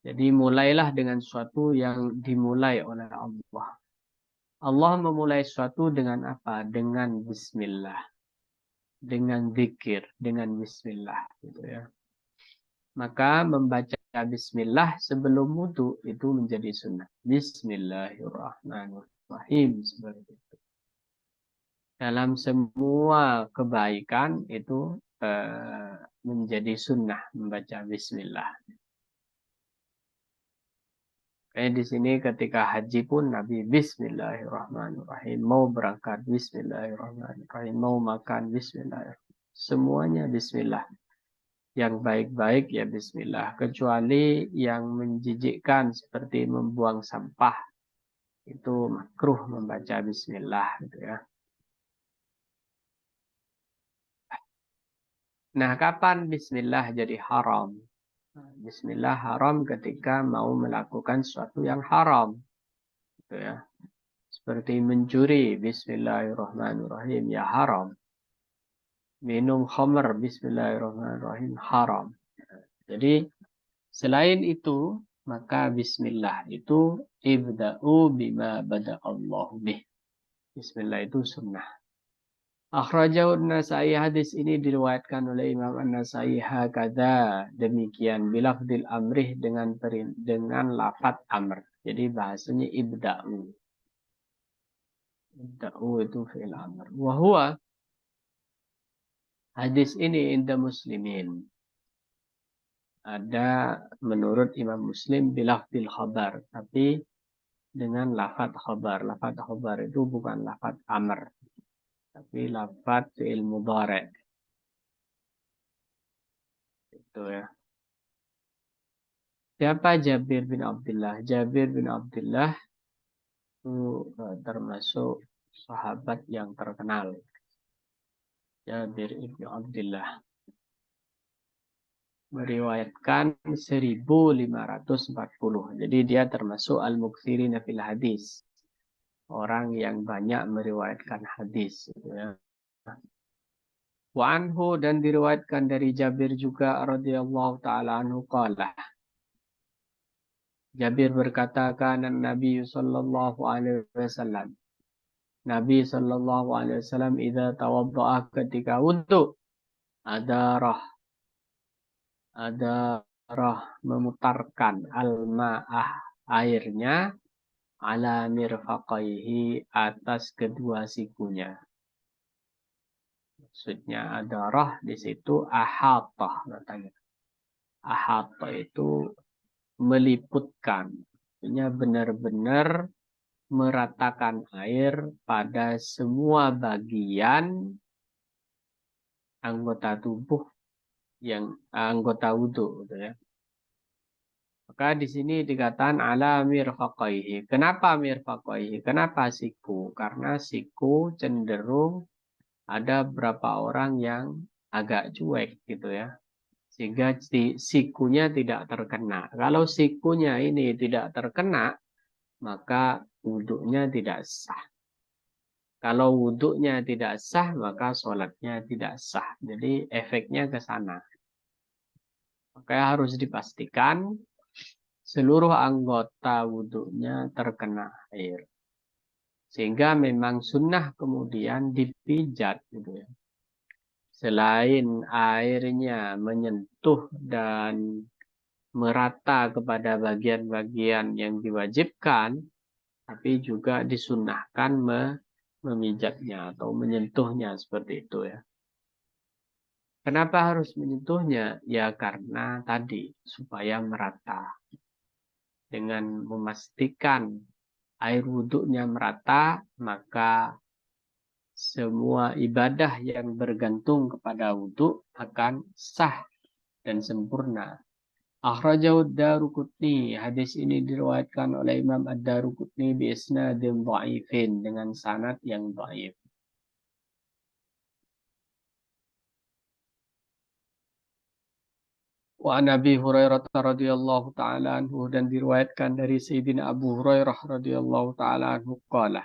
Jadi mulailah dengan sesuatu yang dimulai oleh Allah. Allah memulai sesuatu dengan apa? Dengan bismillah. Dengan zikir, dengan bismillah. Gitu ya. Maka membaca bismillah sebelum wudu itu menjadi sunnah. Bismillahirrahmanirrahim. Seperti itu. Dalam semua kebaikan itu menjadi sunnah membaca bismillah. Kayak di sini ketika haji pun Nabi bismillahirrahmanirrahim. Mau berangkat bismillahirrahmanirrahim. Mau makan bismillahirrahmanirrahim. Semuanya bismillah. Yang baik-baik ya bismillah. Kecuali yang menjijikkan seperti membuang sampah. Itu makruh membaca bismillah. Gitu ya. Nah, kapan bismillah jadi haram? Bismillah haram ketika mau melakukan sesuatu yang haram. Gitu ya. Seperti mencuri, bismillahirrahmanirrahim, ya haram. Minum khamr, bismillahirrahmanirrahim, haram. Jadi, selain itu, maka bismillah itu ibda'u bima bada'allahu bih. Bismillah itu sunnah. Akhrajahu An-Nasai, hadis ini diriwayatkan oleh Imam An-Nasai hakadha, demikian, bilafdil amrih, dengan lafaz amr. Jadi bahasanya ibda'u. Ibda'u itu fi'il amr. Wa huwa, hadis ini inda muslimin. Ada menurut Imam Muslim bilafdil khabar, tapi dengan lafaz khabar. Lafaz khabar itu bukan lafaz amr, tapi lafaz fi'il mudhari'. Itu ya. Siapa Jabir bin Abdullah? Jabir bin Abdullah itu termasuk sahabat yang terkenal. Jabir bin Abdullah meriwayatkan 1540. Jadi dia termasuk al-muktsirina fil hadis. Orang yang banyak meriwayatkan hadis. Ya. Wa anhu, dan diriwayatkan dari Jabir juga radhiyallahu taala anhu qala. Jabir berkata, kana Nabi sallallahu alaihi wasallam. Nabi sallallahu alaihi wasallam idza tawaddaa, ketika wudu, adarah memutarkan al-ma'ah, airnya, ala mirfaqaihi, atas kedua sikunya. Maksudnya adarah di situ ahatah katanya. Ahatah itu meliputkan. Maksudnya benar-benar meratakan air pada semua bagian anggota tubuh yang anggota wudu, gitu ya. Maka di sini dikatakan ala mirfaqaihi. Kenapa mirfaqaihi? Kenapa siku? Karena siku cenderung ada beberapa orang yang agak cuek gitu ya. sehingga sikunya tidak terkena. Kalau sikunya ini tidak terkena, maka wudhunya tidak sah. Kalau wudhunya tidak sah, maka sholatnya tidak sah. Jadi efeknya ke sana. Maka harus dipastikan seluruh anggota wudhunya terkena air. Sehingga memang sunnah kemudian dipijat gitu ya. Selain airnya menyentuh dan merata kepada bagian-bagian yang diwajibkan, tapi juga disunnahkan memijatnya atau menyentuhnya seperti itu ya. Kenapa harus menyentuhnya? Ya karena tadi supaya merata. Dengan memastikan air wudhunya merata, maka semua ibadah yang bergantung kepada wudhu akan sah dan sempurna. Akhrajahu Ad-Daruqutni. Hadis ini diriwayatkan oleh Imam Ad-Daruqutni bi isnadin dhaifin, dengan sanad yang dhaif. Wa Nabi Hurairah radhiyallahu taala anhu, dan diriwayatkan dari Sayyidina Abu Hurairah radhiyallahu taala anhu qala.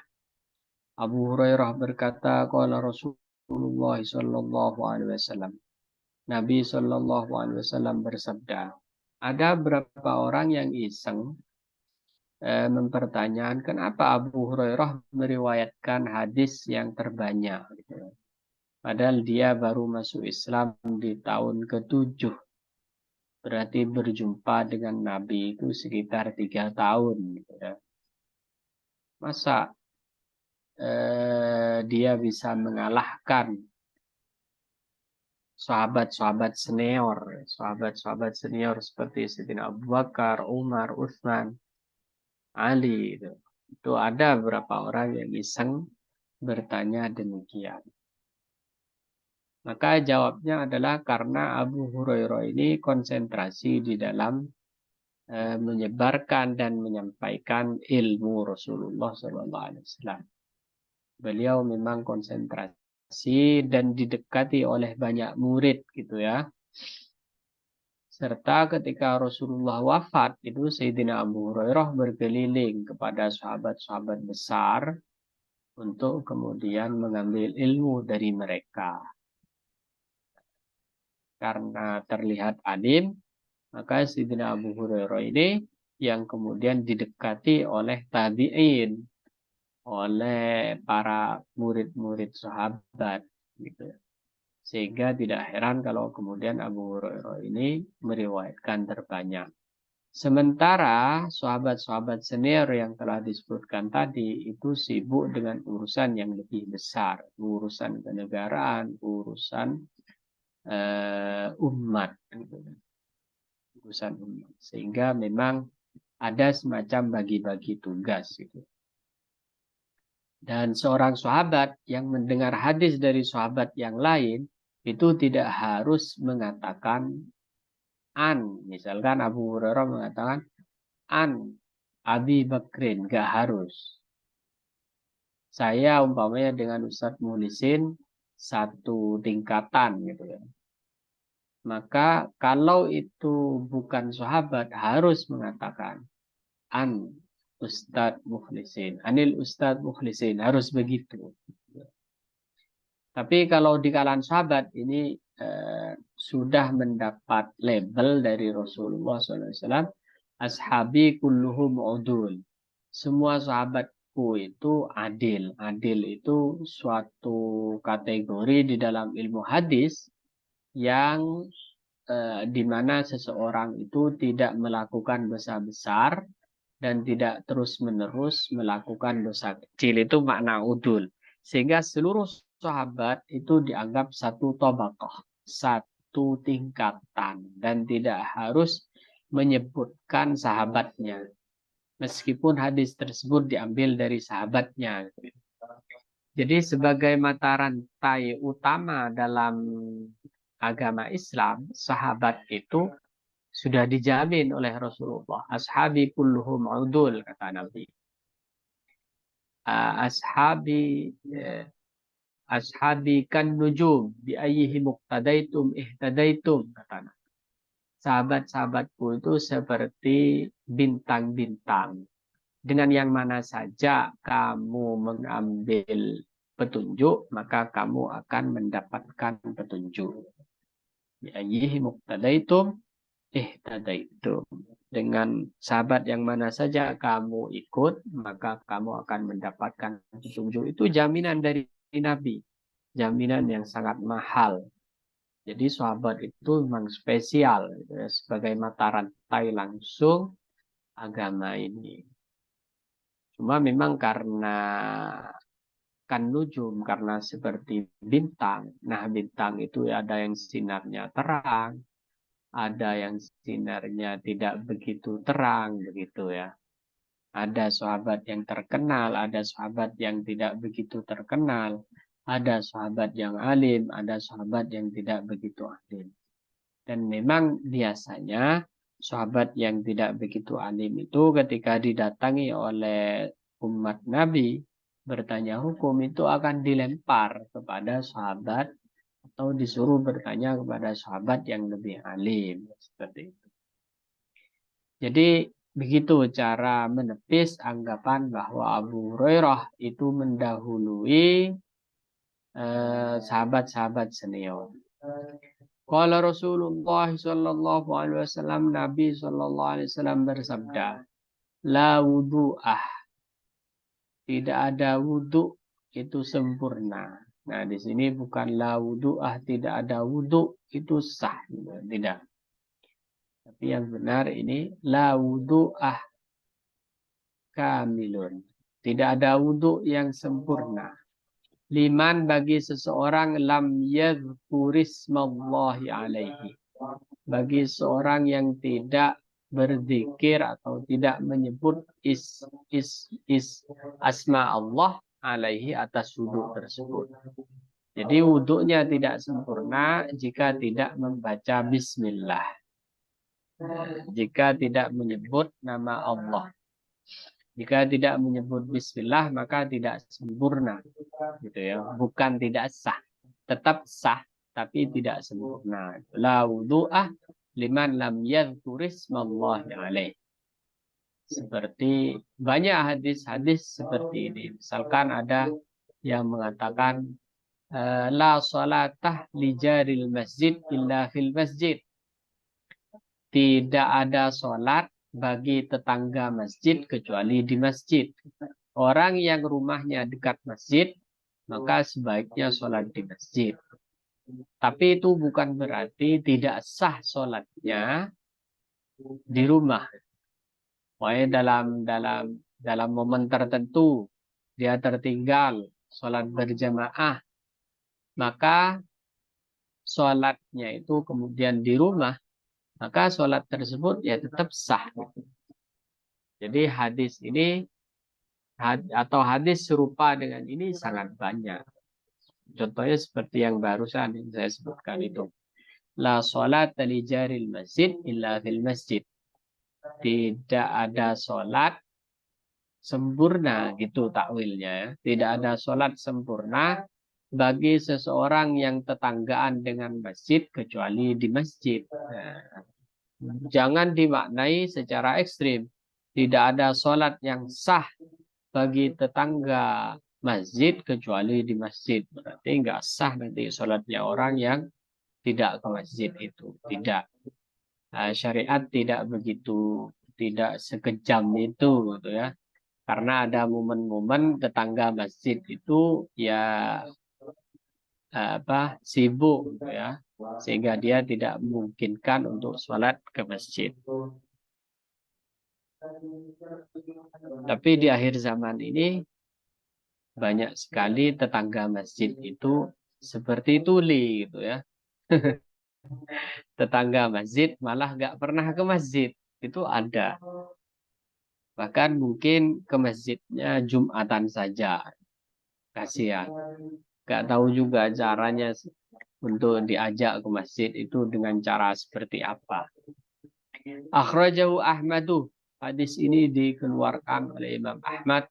Abu Hurairah berkata, qala Rasulullah sallallahu alaihi wasallam. Nabi sallallahu alaihi wasallam bersabda, ada beberapa orang yang iseng mempertanyakan kenapa Abu Hurairah meriwayatkan hadis yang terbanyak. Padahal dia baru masuk Islam di tahun ke-7. Berarti berjumpa dengan Nabi itu sekitar 3 tahun. Masa dia bisa mengalahkan sahabat-sahabat senior seperti Sayyidina Abu Bakar, Umar, Utsman, Ali. Itu ada beberapa orang yang iseng bertanya demikian. Maka jawabnya adalah karena Abu Hurairah ini konsentrasi di dalam menyebarkan dan menyampaikan ilmu Rasulullah SAW. Beliau memang konsentrasi dan didekati oleh banyak murid gitu ya. Serta ketika Rasulullah wafat, itu Sayyidina Abu Hurairah berkeliling kepada sahabat-sahabat besar untuk kemudian mengambil ilmu dari mereka. Karena terlihat alim, maka Sayyidina Abu Hurairah ini yang kemudian didekati oleh tabi'in, oleh para murid-murid sahabat. Gitu. Sehingga tidak heran kalau kemudian Abu Hurairah ini meriwayatkan terbanyak. Sementara sahabat-sahabat senior yang telah disebutkan tadi itu sibuk dengan urusan yang lebih besar. Urusan kenegaraan, urusan umat. Urusan umat. Sehingga memang ada semacam bagi-bagi tugas. Gitu. Dan seorang sahabat yang mendengar hadis dari sahabat yang lain itu tidak harus mengatakan an. Misalkan Abu Hurairah mengatakan an Abi Bakrin, gak harus. Saya umpamanya dengan Ustadz Muhlisin satu tingkatan gitu ya. Maka kalau itu bukan sahabat harus mengatakan an Ustadz Mukhlisin, anil Ustadz Mukhlisin, harus begitu. Tapi kalau di kalangan sahabat ini sudah mendapat label dari Rasulullah SAW, ashabi kulluhum udul. Semua sahabatku itu adil. Adil itu suatu kategori di dalam ilmu hadis yang di mana seseorang itu tidak melakukan dosa besar dan tidak terus-menerus melakukan dosa kecil. Itu makna udul. Sehingga seluruh sahabat itu dianggap satu tabaqah, satu tingkatan, dan tidak harus menyebutkan sahabatnya. Meskipun hadis tersebut diambil dari sahabatnya. Jadi sebagai mata rantai utama dalam agama Islam, sahabat itu sudah dijamin oleh Rasulullah. Ashabi kulluhum udul, kata Nabi. Ashabi ashabi kan nujum bi ayyihi muqtadaitum ihtadaitum, kata Nabi. sahabat-sahabatku itu seperti bintang-bintang. Dengan yang mana saja kamu mengambil petunjuk, maka kamu akan mendapatkan petunjuk. Bi'ayyihi muqtadaitum ihtadaitum. Dengan sahabat yang mana saja kamu ikut, maka kamu akan mendapatkan petunjuk. Itu jaminan dari Nabi. Jaminan yang sangat mahal. Jadi sahabat itu memang spesial gitu ya, sebagai mata rantai langsung agama ini. Cuma memang karena kan nujum, karena seperti bintang. Nah bintang itu ada yang sinarnya terang, ada yang sinarnya tidak begitu terang begitu ya. Ada sahabat yang terkenal, ada sahabat yang tidak begitu terkenal, ada sahabat yang alim, ada sahabat yang tidak begitu alim. Dan memang biasanya sahabat yang tidak begitu alim itu ketika didatangi oleh umat Nabi bertanya hukum itu akan dilempar kepada sahabat atau disuruh bertanya kepada sahabat yang lebih alim seperti itu. Jadi begitu cara menepis anggapan bahwa Abu Hurairah itu mendahului sahabat-sahabat senior. Qala Rasulullah sallallahu alaihi wasallam, Nabi sallallahu alaihi wasallam bersabda, la wudu'ah, tidak ada wudu itu sempurna. Nah, di sini bukan la wudu'ah, tidak ada wudu itu sah, tidak. Tapi yang benar ini la wudu'ah kamilun. Tidak ada wudu yang sempurna. Liman bagi seseorang lam yadhkurismallahi alaihi. Bagi seorang yang tidak berzikir atau tidak menyebut asma Allah alaihi atas wudu tersebut. Jadi wudunya tidak sempurna jika tidak membaca bismillah. Jika tidak menyebut nama Allah. Jika tidak menyebut bismillah maka tidak sempurna. Gitu ya. Bukan tidak sah. Tetap sah tapi tidak sempurna. La wudu'ah liman lam yadhkurismallahi alaih. Seperti banyak hadis-hadis seperti ini. Misalkan ada yang mengatakan la salatah li jaril masjid illa fil masjid. Tidak ada sholat bagi tetangga masjid kecuali di masjid. Orang yang rumahnya dekat masjid, maka sebaiknya sholat di masjid. Tapi itu bukan berarti tidak sah sholatnya di rumah. Pokoknya dalam momen tertentu dia tertinggal sholat berjamaah, maka sholatnya itu kemudian di rumah, maka sholat tersebut ya tetap sah. Jadi hadis ini atau hadis serupa dengan ini sangat banyak. Contohnya seperti yang barusan yang saya sebutkan itu. La sholat li jaril masjid illa fil masjid. Tidak ada sholat sempurna, gitu takwilnya ya. Tidak ada sholat sempurna bagi seseorang yang tetanggaan dengan masjid kecuali di masjid. Nah, jangan dimaknai secara ekstrim. Tidak ada sholat yang sah bagi tetangga masjid kecuali di masjid. Berarti nggak sah nanti sholatnya orang yang tidak ke masjid itu. Tidak. Nah, syariat tidak begitu, tidak sekejam itu gitu ya. Karena ada momen-momen tetangga masjid itu ya sibuk gitu ya. Sehingga dia tidak memungkinkan untuk sholat ke masjid. Tapi di akhir zaman ini banyak sekali tetangga masjid itu seperti tuli gitu ya. Tetangga masjid malah nggak pernah ke masjid. Itu ada. Bahkan mungkin ke masjidnya Jumatan saja. Kasihan. Nggak tahu juga caranya untuk diajak ke masjid itu dengan cara seperti apa. Akhrajahu Ahmadu. Hadis ini dikeluarkan oleh Imam Ahmad,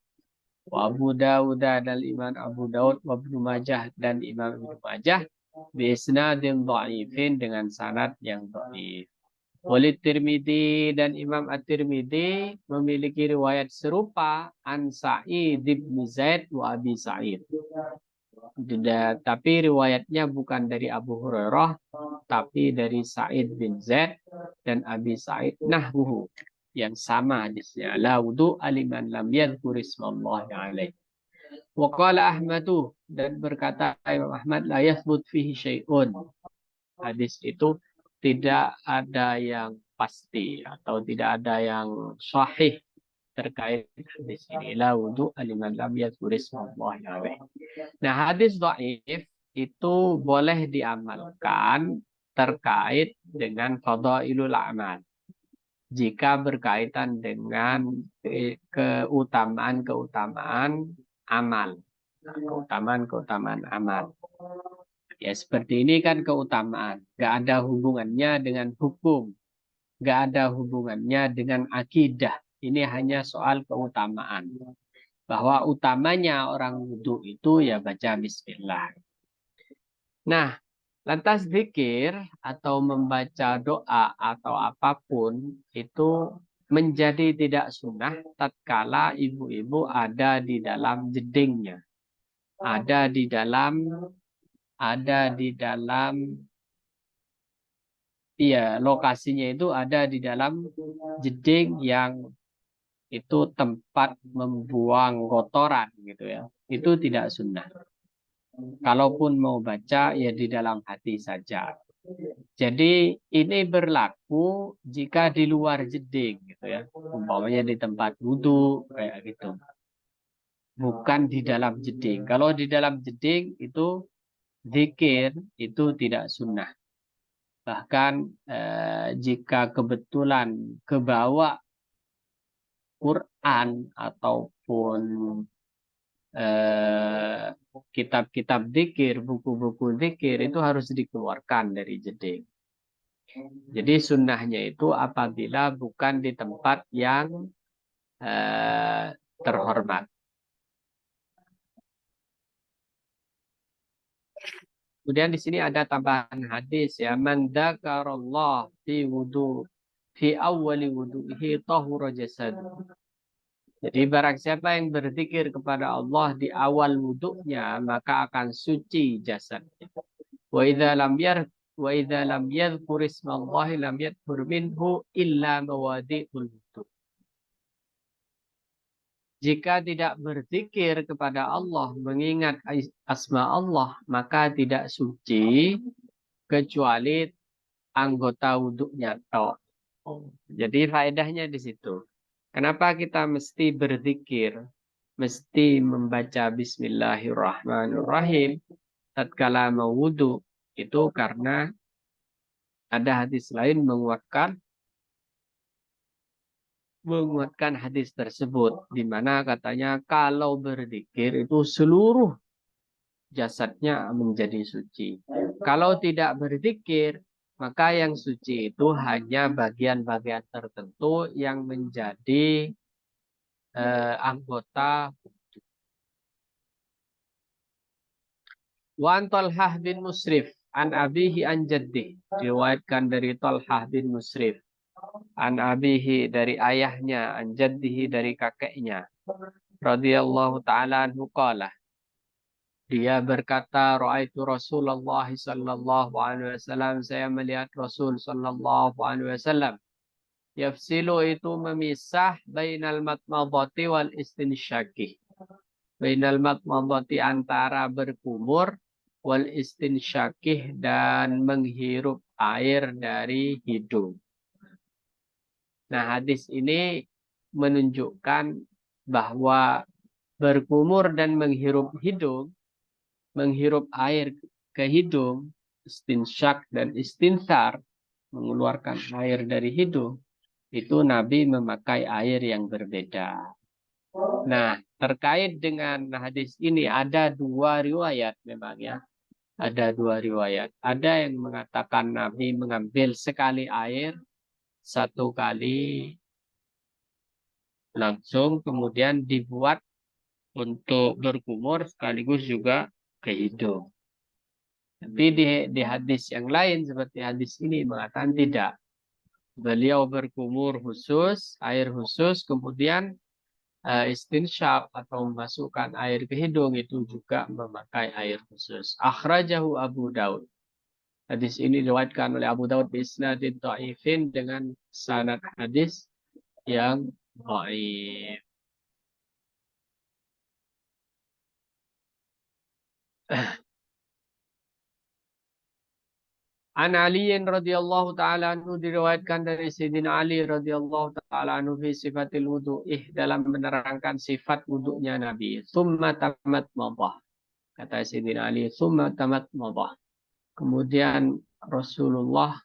wa Abu Dawud dan Imam Abu Dawud, wa Ibnu Majah dan Imam Ibnu Majah bi isnadin dhaifin dengan sanad yang dhaif. Walid Tirmidzi dan Imam At-Tirmidzi memiliki riwayat serupa an Sa'id bin Zaid wa Abi Sa'id. Tapi riwayatnya bukan dari Abu Hurairah, tapi dari Sa'id bin Zaid dan Abi Sa'id nahwuhu, yang sama hadisnya. La wudu aliman lam yadhkur ismallahi alaih. Wa qala Ahmadu, dan berkata Imam Ahmad, la yathbut fihi syai'un. Hadis itu tidak ada yang pasti atau tidak ada yang sahih terkait hadis ini. La wudu aliman lam yadhkur ismallahi alaih. Nah, hadis dhaif itu boleh diamalkan terkait dengan fadhailul amal jika berkaitan dengan keutamaan-keutamaan amal. Keutamaan-keutamaan amal. Ya, seperti ini kan keutamaan. Gak ada hubungannya dengan hukum. Gak ada hubungannya dengan akidah. Ini hanya soal keutamaan. Bahwa utamanya orang wudhu itu ya baca bismillah. Nah, lantas zikir atau membaca doa atau apapun itu menjadi tidak sunnah tatkala ibu-ibu ada di dalam jedingnya. Ada di dalam iya, lokasinya itu ada di dalam jeding yang itu tempat membuang kotoran gitu ya. Itu tidak sunnah. Kalaupun mau baca ya di dalam hati saja. Jadi ini berlaku jika di luar jeding gitu ya. Umpamanya di tempat wudhu kayak gitu. Bukan di dalam jeding. Kalau di dalam jeding itu zikir itu tidak sunnah. Bahkan jika kebetulan kebawa Quran ataupun kitab-kitab zikir, buku-buku zikir itu harus dikeluarkan dari jeding. Jadi sunnahnya itu apabila bukan di tempat yang terhormat. Kemudian di sini ada tambahan hadis ya, man dzakarallah fi awwali wudu'ihi tahura jasad. Jadi barang siapa yang berzikir kepada Allah di awal wuduknya, maka akan suci jasadnya. Wa idza lam yadhkur ismallahi lam yadhkur minhu illa mawadi'ul wudu. Jika tidak berzikir kepada Allah, mengingat asma Allah, maka tidak suci kecuali anggota wuduknya. Jadi faedahnya di situ. Kenapa kita mesti berzikir, mesti membaca Bismillahirrahmanirrahim tatkala mau wudhu? Itu karena ada hadis lain menguatkan hadis tersebut, di mana katanya kalau berzikir itu seluruh jasadnya menjadi suci. Kalau tidak berzikir, maka yang suci itu hanya bagian-bagian tertentu yang menjadi anggota. Wa an Talhah bin Musrif an abihi an jaddih, diriwayatkan dari Talhah bin Musrif, an abihi dari ayahnya, an jaddihi dari kakeknya, radhiyallahu taala anhu qala, dia berkata, ra'aitu Rasulullah sallallahu alaihi wasallam, saya melihat Rasul sallallahu alaihi wasallam, yafsilu itu memisah bainal matmadhati wal istinsyaqi, bainal matmadhati antara berkumur, wal istinsyaqih dan menghirup air dari hidung. Nah, hadis ini menunjukkan bahwa berkumur dan menghirup air ke hidung, istinsyak dan istinsar, mengeluarkan air dari hidung, itu Nabi memakai air yang berbeda. Nah, terkait dengan hadis ini ada dua riwayat memang ya. Ada dua riwayat. Ada yang mengatakan Nabi mengambil sekali air, satu kali langsung, kemudian dibuat untuk berkumur sekaligus juga ke hidung. Tapi di hadis yang lain seperti hadis ini mengatakan tidak. Beliau berkumur khusus, air khusus, kemudian istinsyaq atau memasukkan air ke hidung itu juga memakai air khusus. Akhrajahu Abu Daud. Hadis ini diriwayatkan oleh Abu Daud bi isnadin dhaifin dengan sanad hadis yang dhaif. An Ali radhiyallahu taala anhu diriwayatkan dari Sayyidina Ali radhiyallahu taala anhu fi sifatil wudu'ih dalam menerangkan sifat wudu'nya Nabi. Tsumma tamat madah. Kata Sayyidina Ali, tsumma tamat madah. Kemudian Rasulullah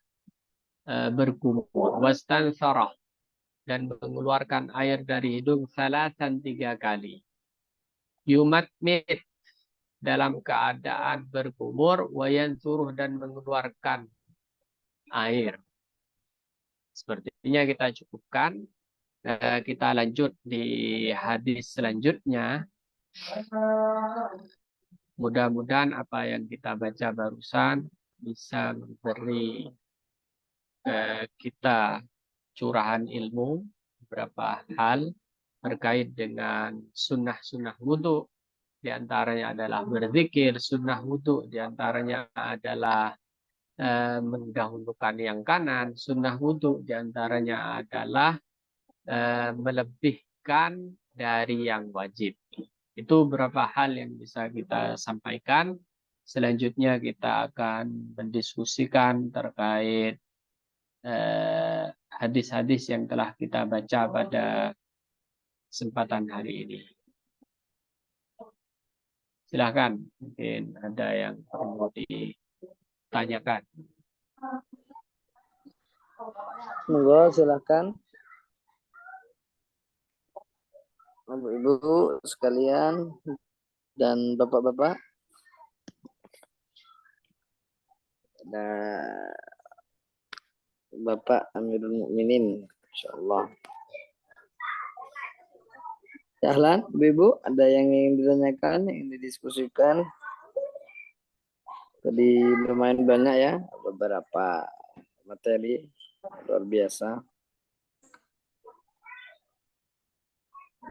berkumur, wastansarah dan mengeluarkan air dari hidung salatan 3 kali. Yumatmit dalam keadaan berkumur, wayan suruh dan mengeluarkan air. Sepertinya kita cukupkan. Kita lanjut di hadis selanjutnya. Mudah-mudahan apa yang kita baca barusan bisa memberi kita curahan ilmu beberapa hal terkait dengan sunnah-sunnah wudhu. Di antaranya adalah berzikir, sunnah wudhu di antaranya adalah mendahulukan yang kanan, sunnah wudhu di antaranya adalah melebihkan dari yang wajib. Itu beberapa hal yang bisa kita sampaikan. Selanjutnya kita akan mendiskusikan terkait hadis-hadis yang telah kita baca pada kesempatan hari ini. Silahkan, mungkin ada yang perlu ditanyakan. Monggo silakan. Ibu-ibu sekalian dan bapak-bapak. Ada Bapak Amirul Mukminin, insyaallah. Ahlan, ibu-ibu, ada yang ingin ditanyakan, yang didiskusikan? Tadi lumayan banyak ya, beberapa materi luar biasa.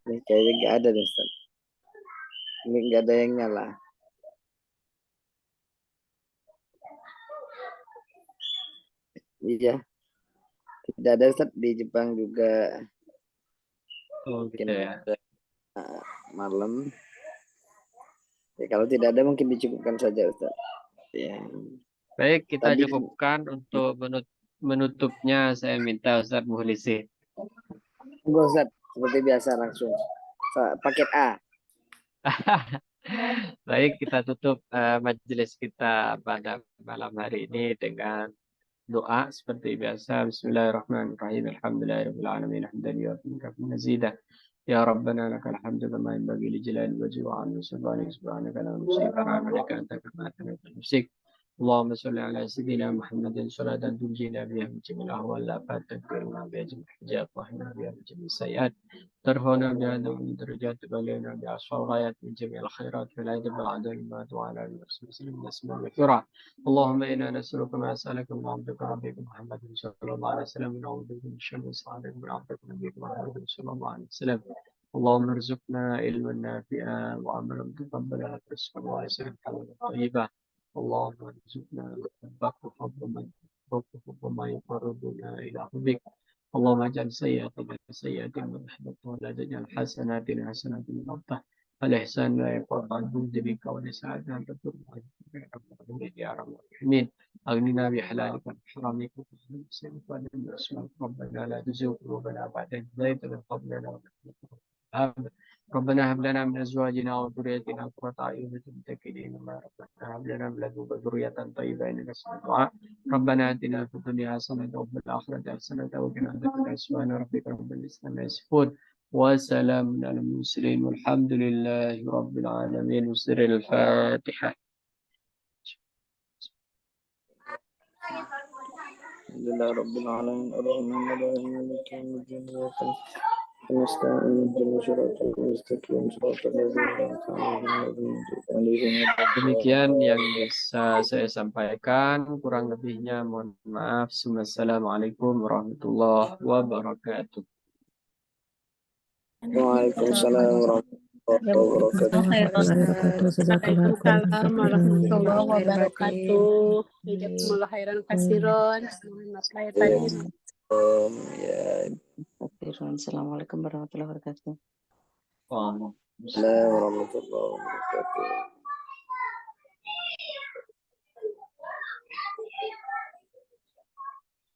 Ini kayaknya nggak ada nih, Ustaz. Ini nggak ada yang nyala. Iya, tidak ada, Ustaz. Di Jepang juga. Oh, gitu ya. Malam. Ya, kalau tidak ada mungkin dicukupkan saja, Ustaz. Ya. Baik, kita Tadi cukupkan untuk menutupnya. Saya minta Ustaz Muhlisi. enggak, Ustaz, seperti biasa langsung. Paket A. Baik, kita tutup majelis kita pada malam hari ini dengan doa seperti biasa. Bismillahirrahmanirrahim. Alhamdulillahirabbil alamin. Hamdan yuwaffiqu mazidah. Ya Rabbana lakal hamdu kama yanbaghi li jalali wajhi wa 'azimi sultanik. Subhanaka la nuhsi thana'a 'alaika anta kama athnayta 'ala nafsik. اللهم صل على سيدنا محمد صلاة تنجينا بها من جميع الأهوال والآفات تكفرنا بها جميع الحاجات وتطهرنا بها من جميع السيئات ترفعنا بها من درجات تبلغنا بها أشرف الغايات من جميع الخيرات ولا يدب عدل ما وعلى آله وصحبه وسلم نسمع الكرة. اللهم إنا نسألك ما سألك من عبدك ربك محمد صلى الله عليه وسلم ونعوذ بك من شر صالح من عبدك نبيك محمد صلى الله عليه وسلم. اللهم ارزقنا علما نافعا وعملا متقبلا ورزقا واسعا حلالا طيبا. اللهم ارزقنا حبك وحب ما يقربنا الى حبك. اللهم اجعل سيئاتنا سيئات من رحمتك ولا تجعل حسناتنا حسنات من رحمتك. الإحسان لا يقر عن جود بك والإسعاد أن تدر يا رب العالمين. أغننا بحلالك عن حرامك وعن اسمك. ربنا لا تزغ قلوبنا بعد إذ هديتنا وهب لنا من لدنك رحمة. ربنا هب لنا من ازواجنا وذريتنا قرة اعين متكئين ما ربنا هب لنا من لدنك ذرية طيبة انك سميع الدعاء. ربنا اتنا في الدنيا حسنة وفي الآخرة حسنة وقنا عذاب النار. سبحان ربك رب العزة عما يصفون وسلام على المرسلين والحمد لله رب العالمين. وسر الفاتحة. Alhamdulillah Rabbil Alamin Ar-Rahman Ar-Rahim Maliki Yawmiddin ونستعين اهدنا الصراط المستقيم صراط الذين أنعمت عليهم. Demikian yang bisa saya sampaikan, kurang lebihnya mohon maaf. Assalamualaikum warahmatullahi wabarakatuh. Waalaikumsalam warahmatullahi wabarakatuh. Waalaikumsalam warahmatullahi wabarakatuh. Jazakumullah khairan katsiran. Mohon maaf lahir batin. Ya, Assalamualaikum warahmatullahi wabarakatuh. Waalaikumsalam. Assalamualaikum warahmatullahi wabarakatuh.